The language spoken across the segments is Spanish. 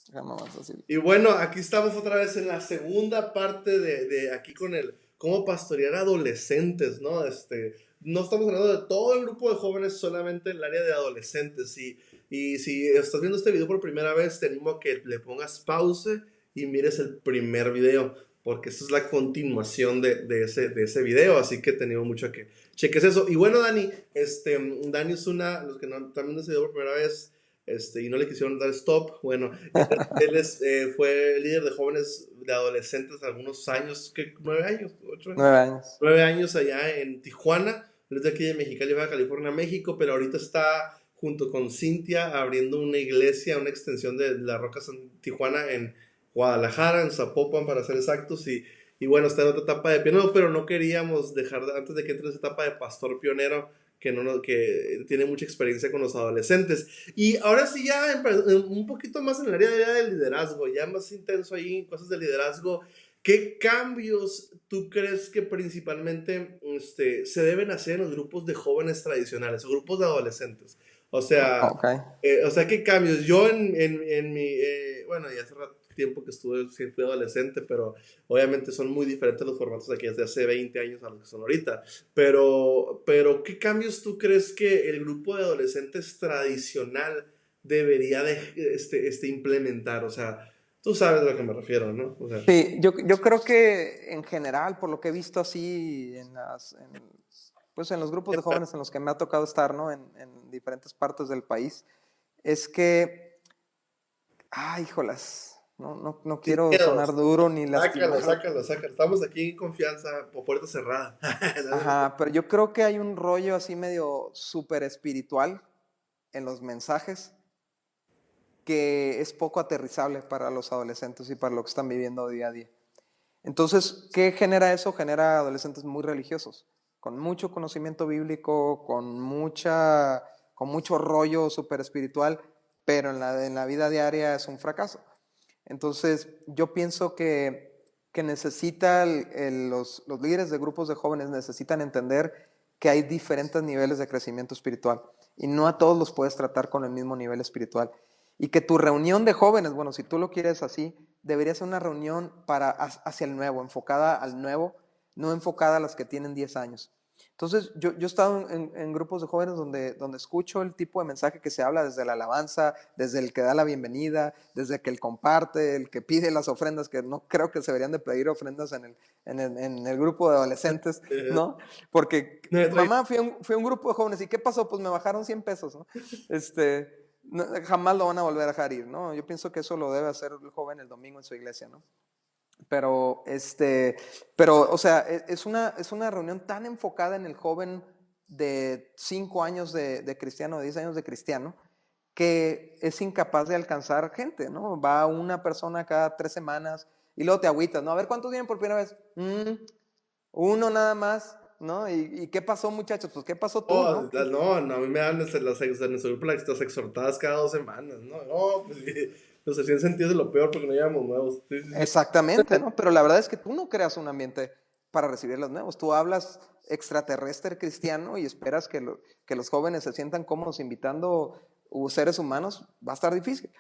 Déjame más así. Y bueno, aquí estamos otra vez en la segunda parte de aquí con el cómo pastorear adolescentes, ¿no? No estamos hablando de todo el grupo de jóvenes, solamente el área de adolescentes. Y si estás viendo este video por primera vez, te animo a que le pongas pause y mires el primer video, porque esta es la continuación de ese video, así que te animo mucho a que cheques eso. Y bueno, Dani, Dani es los que no, están viendo este video por primera vez, y no le quisieron dar stop, bueno, fue líder de jóvenes, de adolescentes algunos años, ¿qué? 9 años, 8 años, 9 años. 9 años allá en Tijuana. Él es de aquí de Mexicali, Baja California, México, pero ahorita está junto con Cintia abriendo una iglesia, una extensión de la Roca San Tijuana en Guadalajara, en Zapopan para ser exactos, y bueno, está en otra etapa de pionero, pero no queríamos dejar, antes de que entre en esa etapa de pastor pionero, que tiene mucha experiencia con los adolescentes. Y ahora sí ya un poquito más en el área de liderazgo, ya más intenso ahí en cosas de liderazgo. ¿Qué cambios tú crees que principalmente se deben hacer en los grupos de jóvenes tradicionales o grupos de adolescentes? O sea, Ok. ¿qué cambios? Yo en mi, bueno, ya hace tiempo que estuve, sí, fui adolescente, pero obviamente son muy diferentes los formatos de aquí desde hace 20 años a los que son ahorita. Pero, ¿qué cambios tú crees que el grupo de adolescentes tradicional debería de implementar? O sea, tú sabes a lo que me refiero, ¿no? O sea, Sí, yo creo que en general, por lo que he visto así pues en los grupos de jóvenes en los que me ha tocado estar, ¿no? En diferentes partes del país, es que, híjolas, no sin quiero sonar miedos. duro ni Sácalo, lastimar. sácalo, sácalo. Estamos aquí en confianza, por puerta cerrada. Ajá, pero yo creo que hay un rollo así medio súper espiritual en los mensajes que es poco aterrizable para los adolescentes y para lo que están viviendo día a día. Entonces, ¿qué genera eso? Genera adolescentes muy religiosos, con mucho conocimiento bíblico, con mucho rollo súper espiritual, pero en la vida diaria es un fracaso. Entonces, yo pienso que los líderes de grupos de jóvenes necesitan entender que hay diferentes niveles de crecimiento espiritual y no a todos los puedes tratar con el mismo nivel espiritual. Y que tu reunión de jóvenes, bueno, si tú lo quieres así, debería ser una reunión hacia el nuevo, enfocada al nuevo, no enfocada a las que tienen 10 años. Entonces, yo he estado en grupos de jóvenes donde escucho el tipo de mensaje que se habla desde la alabanza, desde el que da la bienvenida, desde el que comparte, el que pide las ofrendas, que no creo que se deberían de pedir ofrendas en el grupo de adolescentes, ¿no? Porque, mamá, fui a un grupo de jóvenes, ¿y qué pasó? Pues me bajaron 100 pesos, ¿no? Jamás lo van a volver a dejar ir, ¿no? Yo pienso que eso lo debe hacer el joven el domingo en su iglesia, ¿no? Pero, o sea, es una reunión tan enfocada en el joven de 5 años de cristiano, de 10 años de cristiano, que es incapaz de alcanzar gente, ¿no? Va una persona cada 3 semanas y luego te agüitas, ¿no? A ver, ¿cuántos vienen por primera vez? Uno nada más, ¿no? ¿Y qué pasó, muchachos? Pues, ¿qué pasó tú, Oh, no? no, no, a mí me dan en nuestro grupo las exhortadas cada 2 semanas, ¿no? No, pues los recién sentidos de lo peor porque no llevamos nuevos. Sí, sí, sí. Exactamente, ¿no? Pero la verdad es que tú no creas un ambiente para recibir los nuevos. Tú hablas extraterrestre cristiano y esperas que los jóvenes se sientan cómodos invitando seres humanos. Va a estar difícil.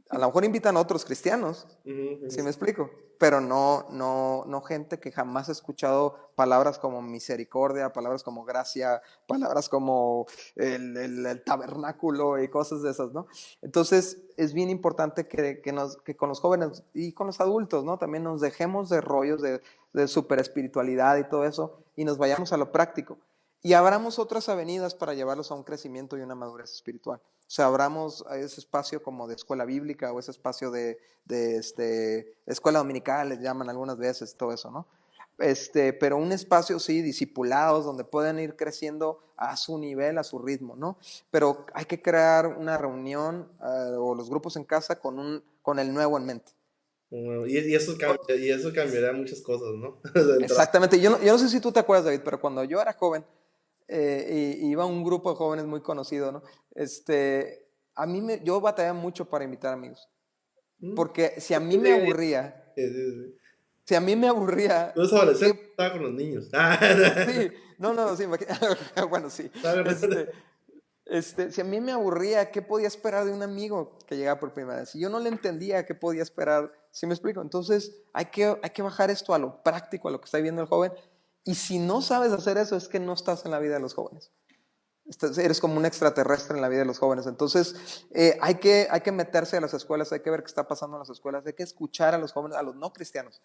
A lo mejor invitan a otros cristianos, Ujú, ¿sí ujú. me explico? Pero no gente que jamás ha escuchado palabras como misericordia, palabras como gracia, palabras como el tabernáculo y cosas de esas, ¿no? Entonces es bien importante que con los jóvenes y con los adultos, ¿no? También nos dejemos de rollos de super espiritualidad y todo eso y nos vayamos a lo práctico. Y abramos otras avenidas para llevarlos a un crecimiento y una madurez espiritual. O sea, abramos ese espacio como de escuela bíblica o ese espacio de escuela dominical, les llaman algunas veces, todo eso, ¿no? Pero un espacio, sí, discipulados, donde pueden ir creciendo a su nivel, a su ritmo, ¿no? Pero hay que crear una reunión o los grupos en casa con el nuevo en mente. Bueno, y eso cambiaría muchas cosas, ¿no? De entrada. Exactamente. Yo no sé si tú te acuerdas, David, pero cuando yo era joven, y iba a un grupo de jóvenes muy conocido, ¿no? Yo batallaba mucho para invitar amigos. ¿Mm? Porque si a mí Sí, me sí, aburría, sí, sí. si a mí me aburría, Tú eres adolescente, ¿qué? estaba con los niños. Sí, no, sí, bueno, sí. Estaba con- Este, Si a mí me aburría, ¿qué podía esperar de un amigo que llegaba por primera vez? Si yo no le entendía, ¿qué podía esperar? ¿Sí me explico? Entonces, hay que bajar esto a lo práctico, a lo que está viviendo el joven. Y si no sabes hacer eso, es que no estás en la vida de los jóvenes. Eres como un extraterrestre en la vida de los jóvenes. Entonces, hay que meterse a las escuelas, hay que ver qué está pasando en las escuelas, hay que escuchar a los jóvenes, a los no cristianos.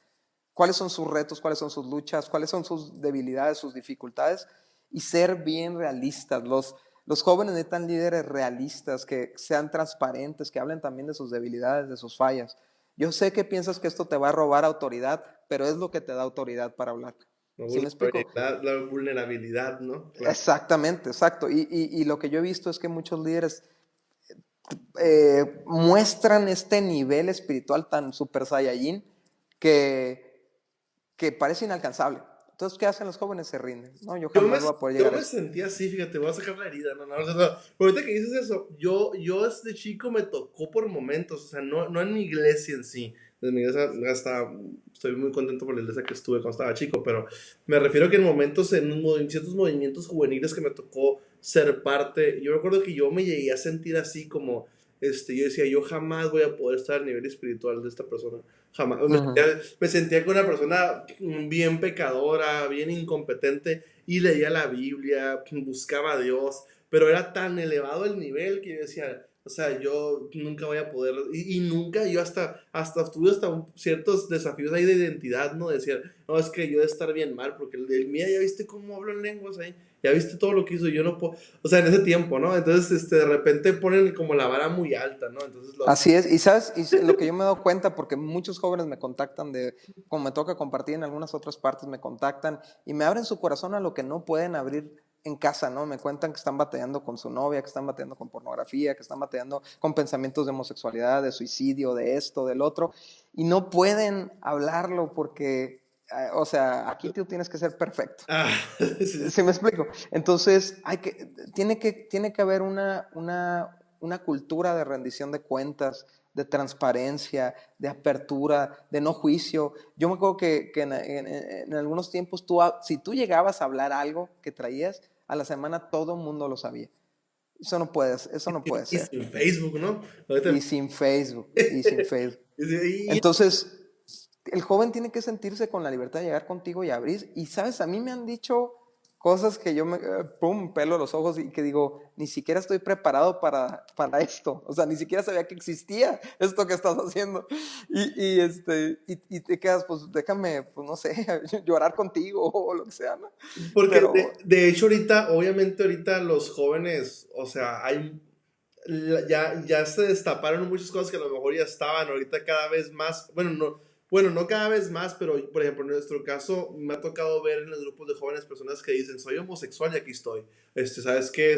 ¿Cuáles son sus retos? ¿Cuáles son sus luchas? ¿Cuáles son sus debilidades, sus dificultades? Y ser bien realistas. Los jóvenes necesitan líderes realistas, que sean transparentes, que hablen también de sus debilidades, de sus fallas. Yo sé que piensas que esto te va a robar autoridad, pero es lo que te da autoridad para hablar. La ¿Sí me explico? vulnerabilidad, la vulnerabilidad, ¿no? Claro. Exactamente, exacto. Y lo que yo he visto es que muchos líderes muestran este nivel espiritual tan super saiyajin que parece inalcanzable. Entonces, ¿qué hacen los jóvenes? Se rinden. No, yo Yo me, jamás voy a poder yo llegar a me eso. sentía así, fíjate, voy a sacar la herida, no, no, o sea, no. Pero ahorita que dices eso, yo desde chico me tocó por momentos, o sea, no en mi iglesia en sí, desde mi iglesia hasta, estoy muy contento por la iglesia que estuve cuando estaba chico, pero me refiero que en momentos, en ciertos movimientos juveniles que me tocó ser parte, yo recuerdo que yo me llegué a sentir así como, yo decía, yo jamás voy a poder estar al nivel espiritual de esta persona. Jamás. Ujú. Me sentía con una persona bien pecadora, bien incompetente, y leía la Biblia, buscaba a Dios, pero era tan elevado el nivel que yo decía, o sea, yo nunca voy a poder, y nunca, yo hasta tuve ciertos desafíos ahí de identidad, ¿no? Decía, no, es que yo de estar bien mal, porque el mía, ya viste cómo hablo en lenguas ahí, ya viste todo lo que hizo, yo no puedo, o sea, en ese tiempo, ¿no? Entonces, de repente ponen como la vara muy alta, ¿no? Entonces lo hacen. Así es, y sabes, lo que yo me he dado cuenta, porque muchos jóvenes me contactan como me toca compartir en algunas otras partes, me contactan y me abren su corazón a lo que no pueden abrir en casa, ¿no? Me cuentan que están batallando con su novia, que están batallando con pornografía, que están batallando con pensamientos de homosexualidad, de suicidio, de esto, del otro, y no pueden hablarlo porque, o sea, aquí tú tienes que ser perfecto. Ah, sí, ¿Sí me explico? Entonces, tiene que haber una cultura de rendición de cuentas, de transparencia, de apertura, de no juicio. Yo me acuerdo que en algunos tiempos, si tú llegabas a hablar algo que traías, a la semana todo el mundo lo sabía. Eso no puede y ser. sin Facebook, ¿no? Ahorita, Y sin Facebook. y, Entonces, el joven tiene que sentirse con la libertad de llegar contigo y abrir. Y sabes, a mí me han dicho cosas que yo pum, pelo los ojos y que digo, ni siquiera estoy preparado para esto. O sea, ni siquiera sabía que existía esto que estás haciendo. Y te quedas, pues déjame, pues no sé, llorar contigo o lo que sea, ¿no? porque Pero de hecho ahorita, obviamente ahorita los jóvenes, o sea, ya se destaparon muchas cosas que a lo mejor ya estaban ahorita cada vez más, bueno, no cada vez más, pero por ejemplo en nuestro caso me ha tocado ver en los grupos de jóvenes personas que dicen, soy homosexual y aquí estoy, ¿sabes qué?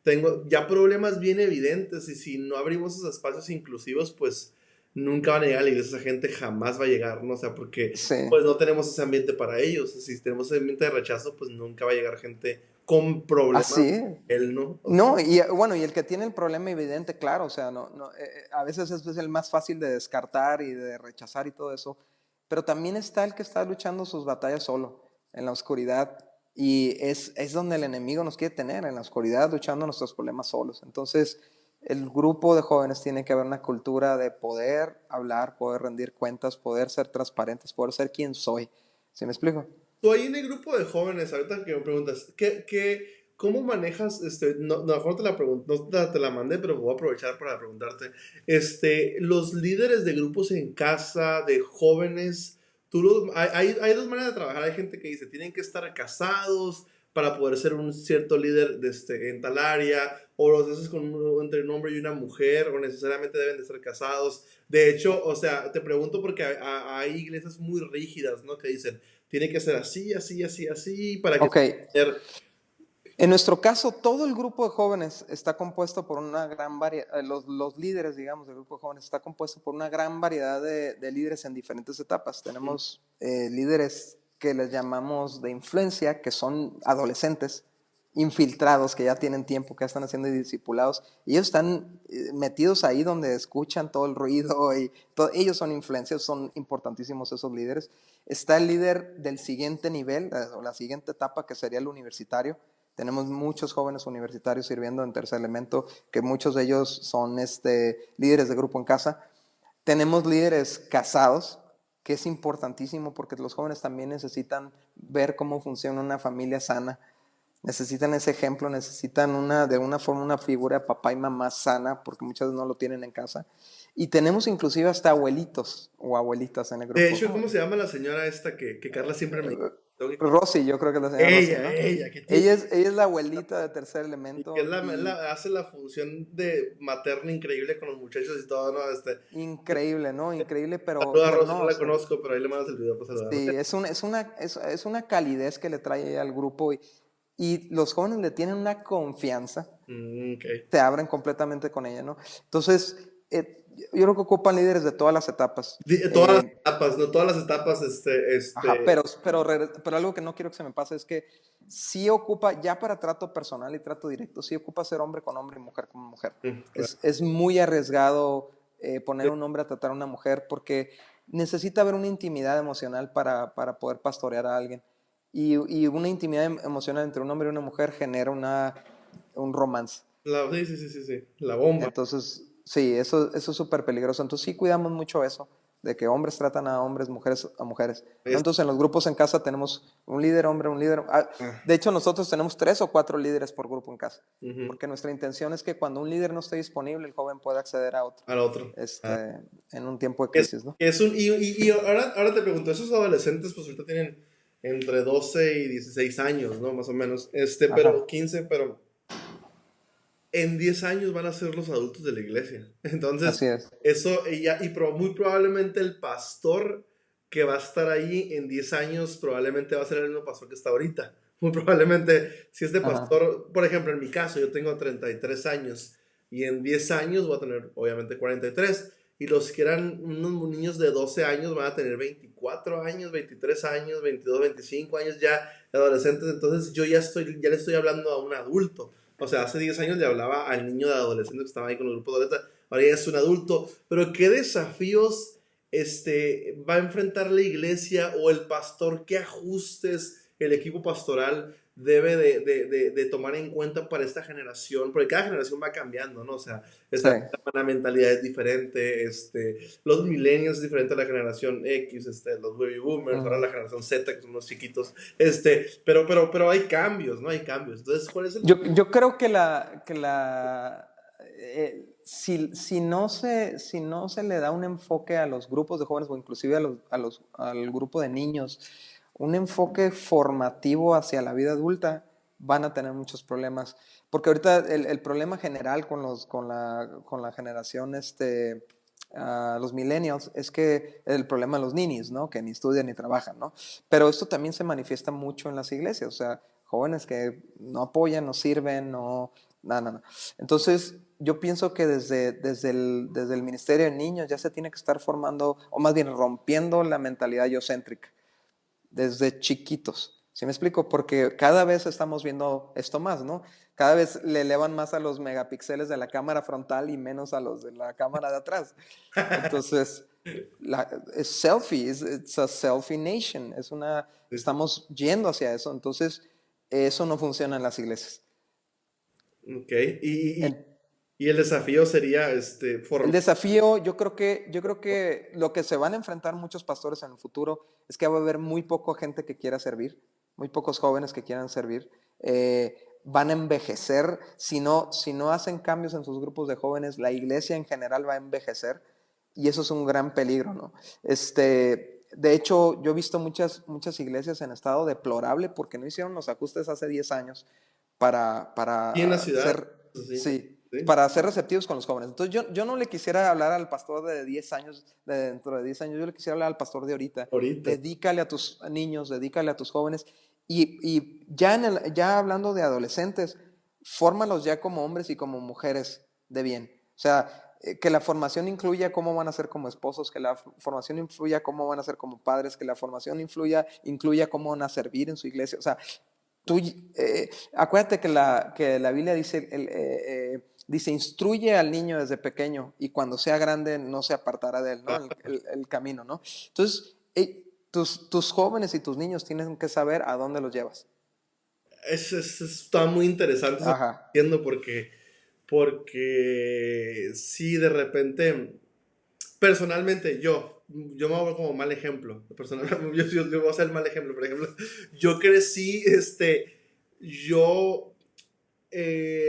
Tengo ya problemas bien evidentes y si no abrimos esos espacios inclusivos, pues nunca van a llegar a la iglesia, esa gente jamás va a llegar, ¿no? O sea, porque sí, pues no tenemos ese ambiente para ellos. Si tenemos ese ambiente de rechazo, pues nunca va a llegar gente con problemas. así. Él no. O sea, No, y bueno, y el que tiene el problema evidente, claro, o sea, a veces es el más fácil de descartar y de rechazar y todo eso, pero también está el que está luchando sus batallas solo, en la oscuridad, y es donde el enemigo nos quiere tener, en la oscuridad, luchando nuestros problemas solos. Entonces, el grupo de jóvenes tiene que haber una cultura de poder hablar, poder rendir cuentas, poder ser transparentes, poder ser quien soy. ¿Sí me explico? tú ahí en el grupo de jóvenes, ahorita que me preguntas, cómo manejas, no, mejor te la pregunto, no te la mandé, pero voy a aprovechar para preguntarte, los líderes de grupos en casa, de jóvenes, hay dos maneras de trabajar, hay gente que dice, tienen que estar casados para poder ser un cierto líder en tal área, o los haces entre un hombre y una mujer, o necesariamente deben de estar casados. De hecho, o sea, te pregunto porque hay iglesias muy rígidas, ¿no? Que dicen, tiene que ser así, así, así, así, para que Ok, tener. en nuestro caso, todo el grupo de jóvenes está compuesto por una gran variedad, los líderes, digamos, del grupo de jóvenes está compuesto por una gran variedad de líderes en diferentes etapas. Tenemos líderes que les llamamos de influencia, que son adolescentes, infiltrados, que ya tienen tiempo, que ya están haciendo discipulados, y ellos están metidos ahí donde escuchan todo el ruido y ellos son influencias, son importantísimos esos líderes. Está el líder del siguiente nivel, o la siguiente etapa, que sería el universitario, Tenemos muchos jóvenes universitarios sirviendo en Tercer Elemento, que muchos de ellos son líderes de grupo en casa. Tenemos líderes casados, que es importantísimo porque los jóvenes también necesitan ver cómo funciona una familia sana. Necesitan ese ejemplo, necesitan de alguna forma una figura de papá y mamá sana, porque muchas veces no lo tienen en casa. Y tenemos inclusive hasta abuelitos o abuelitas en el De grupo de hecho, ¿cómo se jóvenes. llama la señora esta que Carla siempre me dice? Rosy, yo creo que es la señora Rosy, ¿no? Ella, que tiene, Ella es la abuelita de Tercer y que Elemento y hace la función de materna increíble con los muchachos y todo, ¿no? increíble, ¿no? Increíble, Saluda a pero Rosy, no no, o la sea, conozco, pero ahí le mandas el video para saludarla. sí, es una calidez que le trae al grupo y los jóvenes le tienen una confianza, Ok. te abren completamente con ella, ¿no? Entonces, yo creo que ocupan líderes de todas las etapas. Todas las etapas, ¿no? Todas las etapas, Ajá, pero algo que no quiero que se me pase es que sí ocupa, ya para trato personal y trato directo, sí ocupa ser hombre con hombre y mujer con mujer. claro. Es muy arriesgado poner un hombre a tratar a una mujer porque necesita haber una intimidad emocional para poder pastorear a alguien. Y una intimidad emocional entre un hombre y una mujer genera un romance. Sí, sí, sí, sí, sí, la bomba. Entonces, sí, eso es súper peligroso. Entonces, sí cuidamos mucho eso, de que hombres tratan a hombres, mujeres a mujeres. ¿No? Es- Entonces, en los grupos en casa tenemos un líder hombre, un líder... ah, de hecho, nosotros tenemos 3 o 4 líderes por grupo en casa, ujú, porque nuestra intención es que cuando un líder no esté disponible, el joven pueda acceder a otro, al otro. Ah. en un tiempo de Es, crisis, ¿no? es un, y ahora te pregunto, esos adolescentes pues ahorita tienen entre 12 y 16 años, ¿no? Más o menos, pero Ajá, 15, pero en 10 años van a ser los adultos de la iglesia. Entonces, así es. eso, muy probablemente el pastor que va a estar ahí en 10 años, probablemente va a ser el mismo pastor que está ahorita. Muy probablemente, si este Ajá, pastor, por ejemplo, en mi caso, yo tengo 33 años y en 10 años voy a tener, obviamente, 43. Y los que eran unos niños de 12 años van a tener 24 años, 23 años, 22, 25 años ya de adolescentes. Entonces yo ya le estoy hablando a un adulto. O sea, hace 10 años le hablaba al niño de adolescente que estaba ahí con el grupo de adolescentes, ahora ya es un adulto. Pero ¿qué desafíos va a enfrentar la iglesia o el pastor? ¿Qué ajustes el equipo pastoral debe de tomar en cuenta para esta generación? Porque cada generación va cambiando, ¿no? O sea, sí. la mentalidad es diferente, los millennials es diferente a la generación X, los baby boomers, ahora la Ujú. generación Z, que son los chiquitos, pero hay cambios, ¿no? Hay cambios. Entonces, ¿cuál es el Yo creo que si no se le da un enfoque a los grupos de jóvenes o inclusive al grupo de niños, un enfoque formativo hacia la vida adulta, van a tener muchos problemas. Porque ahorita el problema general con la generación, los millennials, es que el problema de los ninis, ¿no? Que ni estudian ni trabajan, ¿no? Pero esto también se manifiesta mucho en las iglesias, o sea, jóvenes que no apoyan, no sirven, no, nada, nada. Entonces, yo pienso que desde el Ministerio de Niños ya se tiene que estar formando, o más bien rompiendo la mentalidad yocéntrica, desde chiquitos. ¿Sí me explico? Porque cada vez estamos viendo esto más, ¿no? Cada vez le elevan más a los megapíxeles de la cámara frontal y menos a los de la cámara de atrás. Entonces, es selfie, it's a selfie nation, estamos yendo hacia eso, entonces eso no funciona en las iglesias. Ok, y, y, El, y el desafío sería el formar. desafío, yo creo que lo que se van a enfrentar muchos pastores en el futuro es que va a haber muy poca gente que quiera servir, muy pocos jóvenes que quieran servir. Van a envejecer, si no hacen cambios en sus grupos de jóvenes, la iglesia en general va a envejecer y eso es un gran peligro, ¿no? De hecho, yo he visto muchas iglesias en estado deplorable porque no hicieron los ajustes hace 10 años para, Y en la para ciudad, ser, sí, sí, sí, para ser receptivos con los jóvenes. Entonces, yo no le quisiera hablar al pastor de 10 años, de dentro de 10 años, yo le quisiera hablar al pastor de ahorita. ahorita. Dedícale a tus niños, dedícale a tus jóvenes. Y ya hablando de adolescentes, fórmalos ya como hombres y como mujeres de bien. O sea, que la formación incluya cómo van a ser como esposos, que la formación influya cómo van a ser como padres, que la formación incluya cómo van a servir en su iglesia. O sea, tú, acuérdate que la Biblia dice, instruye al niño desde pequeño y cuando sea grande no se apartará de él, ¿no? El camino, ¿no? Entonces, tus jóvenes y tus niños tienen que saber a dónde los llevas. está muy interesante eso que estás Ajá. diciendo porque sí, de repente, personalmente yo me hago como mal ejemplo. Personalmente, yo voy a ser el mal ejemplo. Por ejemplo, yo crecí, yo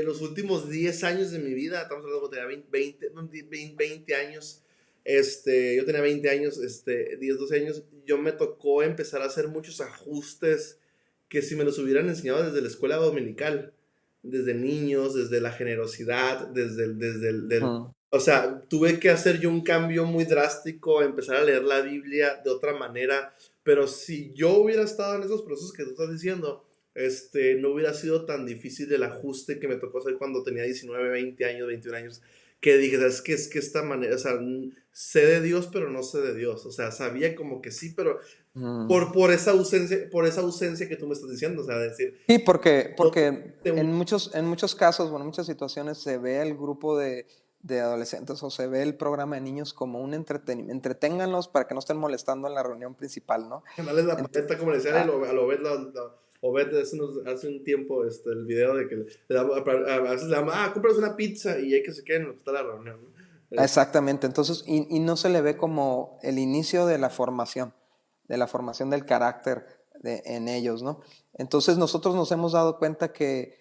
los últimos 10 años de mi vida, estamos hablando de que tenía 20 años, yo tenía 20 años, 10 12 años, yo me tocó empezar a hacer muchos ajustes que si me los hubieran enseñado desde la escuela dominical, desde niños, desde la generosidad, Mm. o sea, tuve que hacer yo un cambio muy drástico, empezar a leer la Biblia de otra manera, pero si yo hubiera estado en esos procesos que tú estás diciendo, no hubiera sido tan difícil el ajuste que me tocó hacer cuando tenía 19 20 años, 21 años, que dije, es que esta manera, o sea, sé de Dios, pero no sé de Dios, o sea, sabía como que sí, pero Mm. por esa ausencia que tú me estás diciendo, o sea, decir, Sí, porque, no porque te- en muchos casos, bueno, en muchas situaciones se ve el grupo de adolescentes o se ve el programa de niños como un entretenimiento. Entreténganlos para que no estén molestando en la reunión principal, ¿no? darles la Ent- paleta comercial y ah, a lo Obed, Obed hace un tiempo el video de que a veces le damos, cómpranos una pizza y hay que se queden en lo que está la reunión, ¿no? exactamente. Entonces, y no se le ve como el inicio de la formación del carácter en ellos, ¿no? Entonces, nosotros nos hemos dado cuenta que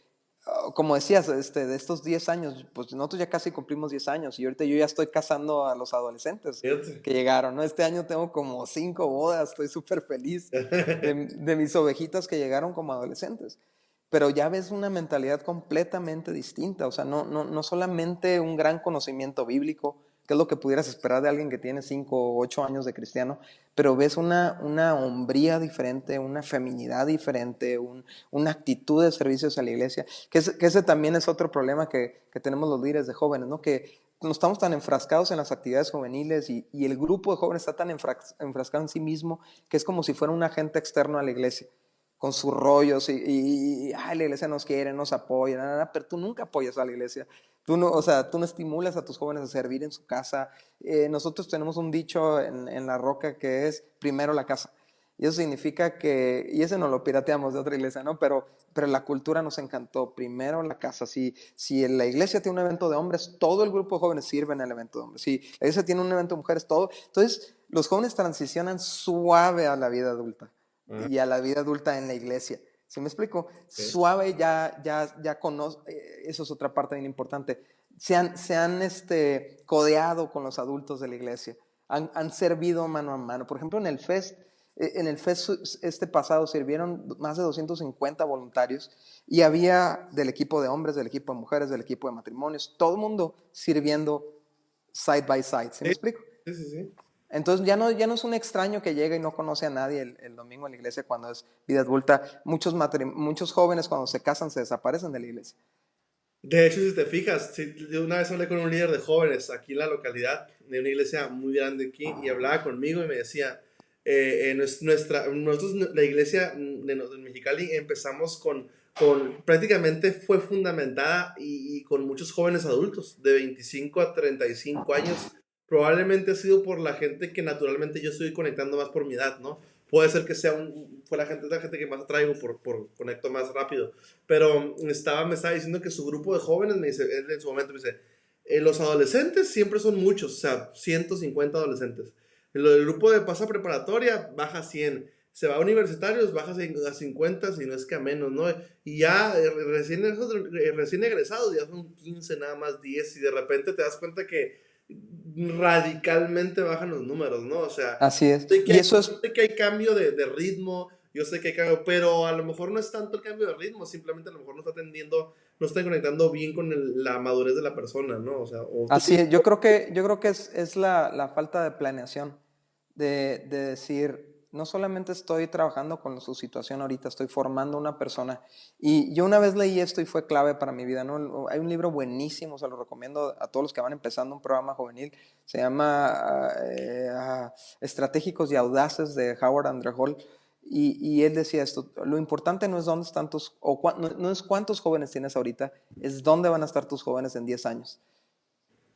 como decías, de estos 10 años, pues nosotros ya casi cumplimos 10 años y ahorita yo ya estoy casando a los adolescentes Fíjate. que llegaron, ¿no? Este año tengo como 5 bodas, estoy súper feliz de mis ovejitas que llegaron como adolescentes. Pero ya ves una mentalidad completamente distinta, o sea, no solamente un gran conocimiento bíblico, que es lo que pudieras esperar de alguien que tiene 5 o 8 años de cristiano, pero ves una hombría diferente, una feminidad diferente, una actitud de servicios a la iglesia, que ese también es otro problema que tenemos los líderes de jóvenes, ¿no? Que no estamos tan enfrascados en las actividades juveniles y el grupo de jóvenes está tan enfrascado en sí mismo que es como si fuera un agente externo a la iglesia con sus rollos ay, la iglesia nos quiere, nos apoya, nada, nada, pero tú nunca apoyas a la iglesia. Tú no, o sea, tú no estimulas a tus jóvenes a servir en su casa. Nosotros tenemos un dicho en La Roca que es primero la casa. Y eso significa que, y ese no lo pirateamos de otra iglesia, ¿no? Pero la cultura nos encantó. Primero la casa. Si la iglesia tiene un evento de hombres, todo el grupo de jóvenes sirve en el evento de hombres. Si la iglesia tiene un evento de mujeres, todo. Entonces, los jóvenes transicionan suave a la vida adulta Ah, y a la vida adulta en la iglesia. ¿Sí me explico? ok. Suave ya conoce, eso es otra parte bien importante. Se han codeado con los adultos de la iglesia, han servido mano a mano. Por ejemplo, en el FEST pasado sirvieron más de 250 voluntarios y había del equipo de hombres, del equipo de mujeres, del equipo de matrimonios, todo el mundo sirviendo side by side. ¿Sí me Sí, explico? sí, sí, sí. Entonces ya no es un extraño que llega y no conoce a nadie el domingo en la iglesia cuando es vida adulta. Muchos jóvenes cuando se casan se desaparecen de la iglesia. De hecho, si te fijas, yo una vez hablé con un líder de jóvenes aquí en la localidad, de una iglesia muy grande aquí, y hablaba conmigo y me decía, nosotros, la iglesia de Mexicali, empezamos prácticamente fue fundamentada y con muchos jóvenes adultos, de 25 a 35 años. Probablemente ha sido por la gente que naturalmente yo estoy conectando más por mi edad, ¿no? Puede ser que fue la gente que más atraigo por conecto más rápido, pero me estaba diciendo que su grupo de jóvenes, me dice, él en su momento me dice, los adolescentes siempre son muchos, o sea, 150 adolescentes. El grupo de pasa preparatoria baja a 100. Se va a universitarios, baja a 50, si no es que a menos, ¿no? Y ya recién egresados ya son 15 nada más, 10 y de repente te das cuenta que radicalmente bajan los números, ¿no? O sea, Así es. sé que Y hay, eso es, sé que hay cambio de ritmo, yo sé que hay cambio, pero a lo mejor no es tanto el cambio de ritmo, simplemente a lo mejor no está conectando bien con la madurez de la persona, ¿no? O sea, o tú. así es. Yo creo que es la falta de planeación, de decir, no solamente estoy trabajando con su situación ahorita, estoy formando una persona. Y yo una vez leí esto y fue clave para mi vida, ¿no? Hay un libro buenísimo, se lo recomiendo a todos los que van empezando un programa juvenil, se llama Estratégicos y Audaces de Howard Andre Hall. Y él decía esto, lo importante no es dónde están no es cuántos jóvenes tienes ahorita, es dónde van a estar tus jóvenes en 10 años.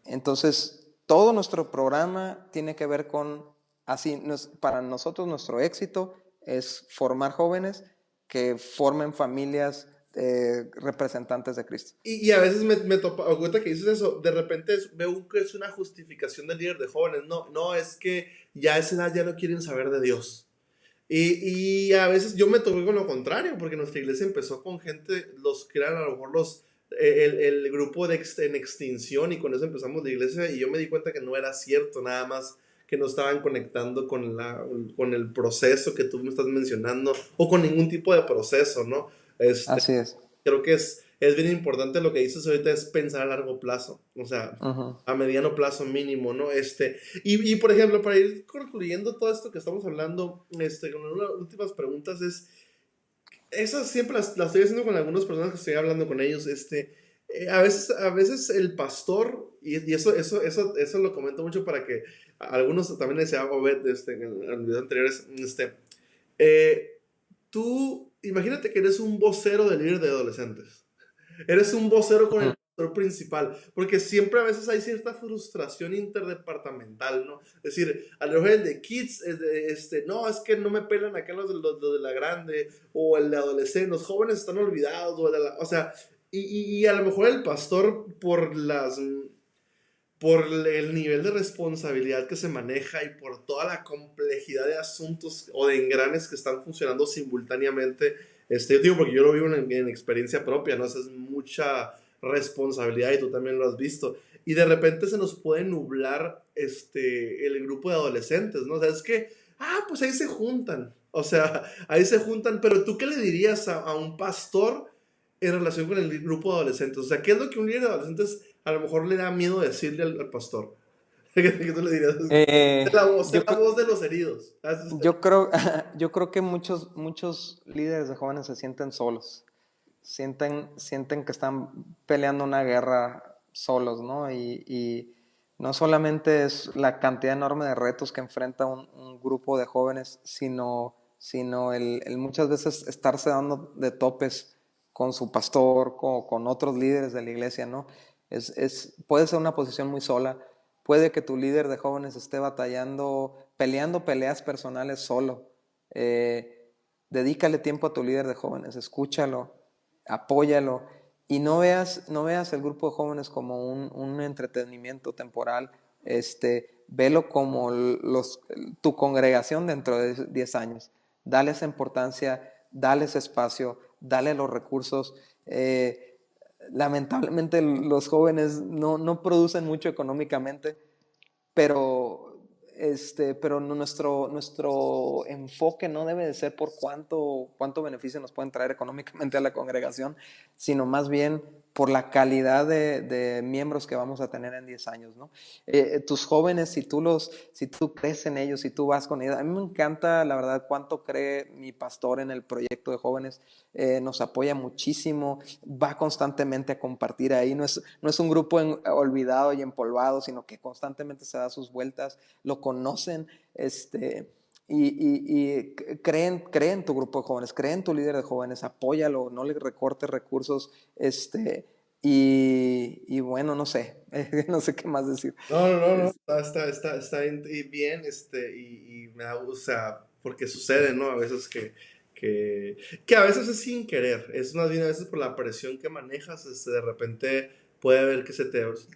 Entonces, todo nuestro programa tiene que ver con, así, para nosotros nuestro éxito es formar jóvenes que formen familias representantes de Cristo. Y a veces me topa, ahorita que dices eso, de repente veo que es una justificación del líder de jóvenes. No, no, es que ya a esa edad ya no quieren saber de Dios. Y a veces yo me topé con lo contrario, porque nuestra iglesia empezó con gente, los que eran a lo mejor el grupo en extinción, y con eso empezamos la iglesia, y yo me di cuenta que no era cierto, nada más que no estaban conectando con el proceso que tú me estás mencionando, o con ningún tipo de proceso, ¿no? Así es. Creo que es bien importante lo que dices ahorita, es pensar a largo plazo, o sea, a mediano plazo mínimo, ¿no? Y por ejemplo, para ir concluyendo todo esto que estamos hablando, con unas últimas preguntas esas siempre las estoy haciendo con algunas personas que estoy hablando con ellos, a veces el pastor, y eso lo comento mucho para que algunos también les decía Obed, en videos anteriores, eh, tú, imagínate que eres un vocero del líder de adolescentes. Eres un vocero con el pastor principal, porque siempre a veces hay cierta frustración interdepartamental, ¿no? Es decir, a lo mejor el de kids, no, es que no me pelan acá los de la grande, o el de adolescente, los jóvenes están olvidados, o sea, y a lo mejor el pastor por el nivel de responsabilidad que se maneja y por toda la complejidad de asuntos o de engranes que están funcionando simultáneamente, yo digo porque yo lo vivo en experiencia propia, ¿no? Esa es mucha responsabilidad y tú también lo has visto. Y de repente se nos puede nublar el grupo de adolescentes, ¿no? O sea, es que, pues ahí se juntan. O sea, ahí se juntan, pero ¿tú qué le dirías a un pastor en relación con el grupo de adolescentes? O sea, ¿qué es lo que un líder de adolescentes a lo mejor le da miedo decirle al pastor? ¿Qué tú le dirías? Yo, La voz de los heridos. yo creo, yo creo que muchos líderes de jóvenes se sienten solos, sienten que están peleando una guerra solos, ¿no? Y no solamente es la cantidad enorme de retos que enfrenta un grupo de jóvenes, sino el muchas veces estarse dando de topes con su pastor, con otros líderes de la iglesia, ¿no? Puede ser una posición muy sola. Puede que tu líder de jóvenes esté batallando, peleando peleas personales solo. Dedícale tiempo a tu líder de jóvenes, escúchalo, apóyalo, y no veas el grupo de jóvenes como un entretenimiento temporal. Velo como tu congregación dentro de 10 años. Dale esa importancia, dale ese espacio, dale los recursos. Lamentablemente los jóvenes no producen mucho económicamente, pero nuestro enfoque no debe de ser por cuánto beneficio nos pueden traer económicamente a la congregación, sino más bien por la calidad de miembros que vamos a tener en 10 años, ¿no? Tus jóvenes, si tú crees en ellos, si tú vas con ellos, a mí me encanta, la verdad, cuánto cree mi pastor en el proyecto de jóvenes. Nos apoya muchísimo, va constantemente a compartir ahí, no es un grupo olvidado y empolvado, sino que constantemente se da sus vueltas, lo conocen, y creen tu grupo de jóvenes, creen tu líder de jóvenes, apóyalo, no le recortes recursos, y bueno, no sé, no sé qué más decir. No, no, no, no. Está bien, y me da, o sea, porque sucede, ¿no? A veces que a veces es sin querer, es más bien a veces por la presión que manejas, de repente puede haber que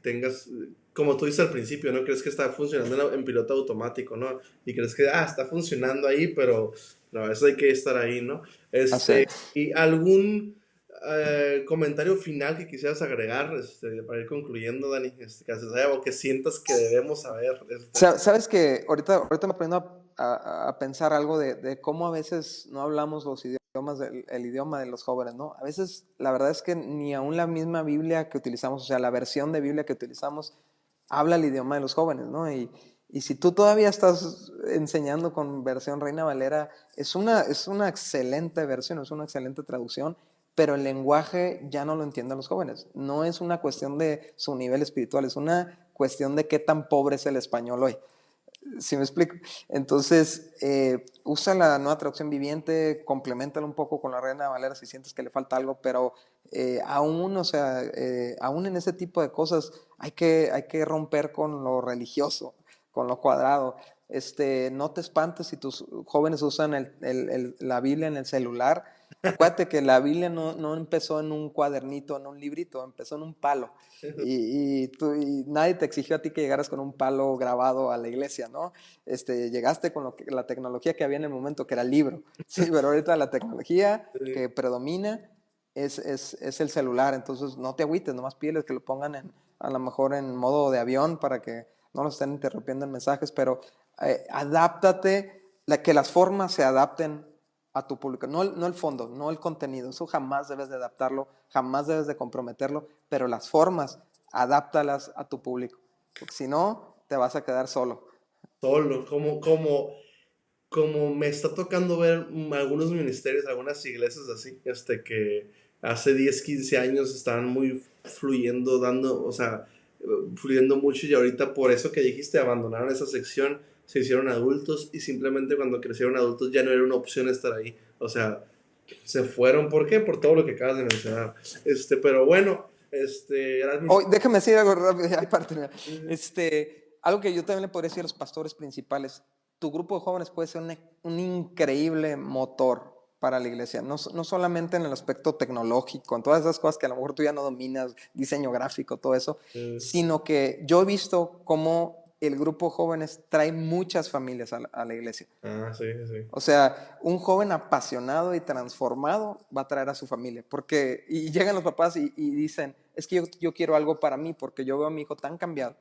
tengas, como tú dices al principio, ¿no? Crees que está funcionando en piloto automático, ¿no? Y crees que, está funcionando ahí, pero no, a veces hay que estar ahí, ¿no? Así es. Y algún comentario final que quisieras agregar, para ir concluyendo, Dani, que haces algo que sientas que debemos saber. Sabes que ahorita me aprendo a pensar algo de cómo a veces no hablamos los idiomas, el idioma de los jóvenes, ¿no? A veces la verdad es que ni aún la misma Biblia que utilizamos, o sea, la versión de Biblia que utilizamos, habla el idioma de los jóvenes, ¿no? Y si tú todavía estás enseñando con versión Reina Valera, es una excelente versión, es una excelente traducción, pero el lenguaje ya no lo entienden los jóvenes. No es una cuestión de su nivel espiritual, es una cuestión de qué tan pobre es el español hoy. ¿Sí me explico? Entonces, usa la nueva traducción viviente, complementala un poco con la Reina Valera si sientes que le falta algo, pero aún, o sea, aún en ese tipo de cosas hay que romper con lo religioso, con lo cuadrado. No te espantes si tus jóvenes usan la Biblia en el celular. Acuérdate que la Biblia no empezó en un cuadernito, en un librito, empezó en un palo. Y nadie te exigió a ti que llegaras con un palo grabado a la iglesia, ¿no? Llegaste con la tecnología que había en el momento, que era el libro. Sí, pero ahorita la tecnología que predomina es el celular. Entonces no te agüites, nomás pídeles que lo pongan a lo mejor en modo de avión para que no los estén interrumpiendo en mensajes, pero adáptate, que las formas se adapten a tu público, no el fondo, no el contenido, eso jamás debes de adaptarlo, jamás debes de comprometerlo, pero las formas, adáptalas a tu público, porque si no, te vas a quedar solo. Solo, como me está tocando ver algunos ministerios, algunas iglesias así, que hace 10 15 años estaban muy fluyendo, o sea, fluyendo mucho y ahorita por eso que dijiste, abandonaron esa sección, se hicieron adultos y simplemente cuando crecieron adultos ya no era una opción estar ahí. O sea, se fueron, ¿por qué? Por todo lo que acabas de mencionar. Pero bueno, Oh, déjame decir algo rápido ya para terminar. Algo que yo también le podría decir a los pastores principales, tu grupo de jóvenes puede ser un increíble motor para la iglesia, no solamente en el aspecto tecnológico, en todas esas cosas que a lo mejor tú ya no dominas, diseño gráfico, todo eso, sino que yo he visto cómo el grupo de jóvenes trae muchas familias a la iglesia. Sí, sí. O sea, un joven apasionado y transformado va a traer a su familia, y llegan los papás y dicen, es que yo quiero algo para mí, porque yo veo a mi hijo tan cambiado.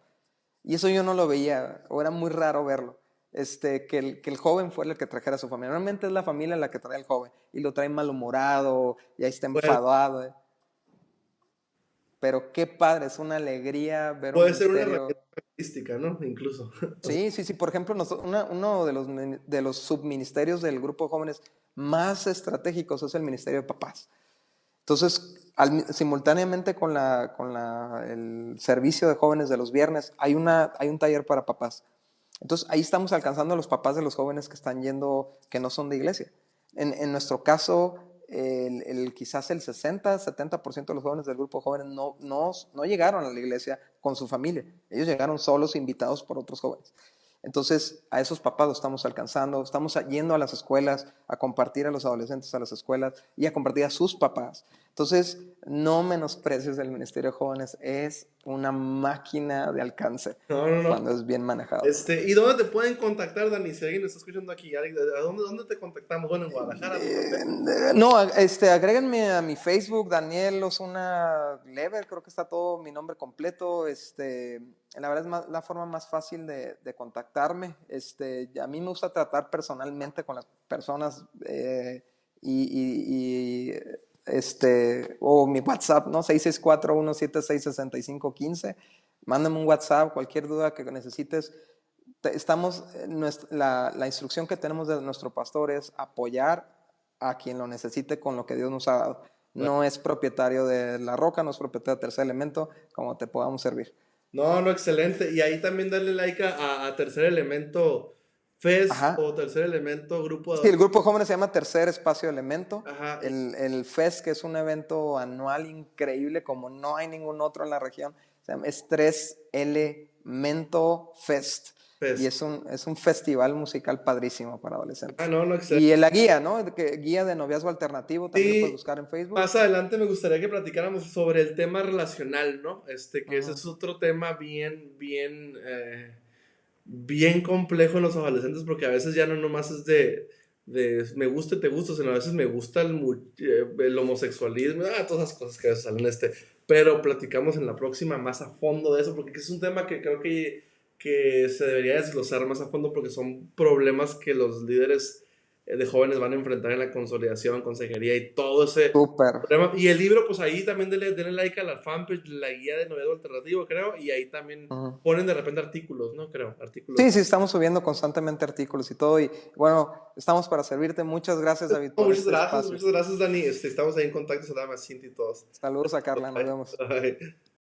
Y eso yo no lo veía, o era muy raro verlo, que el joven fuera el que trajera a su familia. Normalmente es la familia la que trae al joven, y lo trae malhumorado, y ahí está enfadado. Pero qué padre, es una alegría ver un Puede ser una ministerio. herramienta artística, ¿no? Incluso. Sí, sí, sí. Por ejemplo, uno de los subministerios del grupo de jóvenes más estratégicos es el ministerio de papás. Entonces, simultáneamente con el servicio de jóvenes de los viernes, hay un taller para papás. Entonces, ahí estamos alcanzando a los papás de los jóvenes que están yendo, que no son de iglesia. En nuestro caso, quizás el 60-70% de los jóvenes del grupo de jóvenes no llegaron a la iglesia con su familia. Ellos llegaron solos, invitados por otros jóvenes. Entonces, a esos papás los estamos alcanzando, estamos yendo a las escuelas, a compartir a los adolescentes a las escuelas y a compartir a sus papás. Entonces, no menosprecies el Ministerio de Jóvenes, es una máquina de alcance No, no, no. cuando es bien manejado. ¿Y dónde te pueden contactar, Dani? Si alguien nos está escuchando aquí, ¿a dónde te contactamos? Bueno, en Guadalajara, ¿no? No, agréguenme a mi Facebook, Daniel Osuna Lever, creo que está todo mi nombre completo. La verdad es la forma más fácil de contactarme. A mí me gusta tratar personalmente con las personas o mi WhatsApp, ¿no? 664-176-6515. Mándame un WhatsApp, cualquier duda que necesites. La instrucción que tenemos de nuestro pastor es apoyar a quien lo necesite con lo que Dios nos ha dado. No es propietario de la roca, no es propietario de Tercer Elemento, como te podamos servir. No, no, excelente. Y ahí también darle like a Tercer Elemento Fest Ajá. o Tercer Elemento Grupo Sí, de... el grupo de jóvenes se llama Tercer Espacio Elemento. Ajá, El FEST, que es un evento anual increíble, como no hay ningún otro en la región, es 3 Elemento Fest. Y Fest. es un festival musical padrísimo para adolescentes. No, no, excelente. Y la guía, ¿no? Guía de noviazgo alternativo, también lo puedes Sí, buscar en Facebook. más adelante me gustaría que platicáramos sobre el tema relacional, ¿no? Que ese Uh-huh. es otro tema bien complejo en los adolescentes porque a veces ya no nomás es de me gusta y te gusta, sino a veces me gusta el homosexualismo, todas esas cosas que a veces salen pero platicamos en la próxima más a fondo de eso porque es un tema que creo que se debería desglosar más a fondo porque son problemas que los líderes de jóvenes van a enfrentar en la consolidación, consejería y todo ese Súper. problema. Y el libro, pues ahí también denle like a la fanpage, la guía de novedad alternativo, creo, y ahí también Uh-huh. ponen de repente artículos, ¿no? Creo, artículos. Sí, sí, estamos subiendo constantemente artículos y todo. Y bueno, estamos para servirte. Muchas gracias, David, por Muchas este gracias, espacio. muchas gracias, Dani. Estamos ahí en contacto, se llama Cinti y todos. Saludos a Carla, nos Bye. vemos. Bye.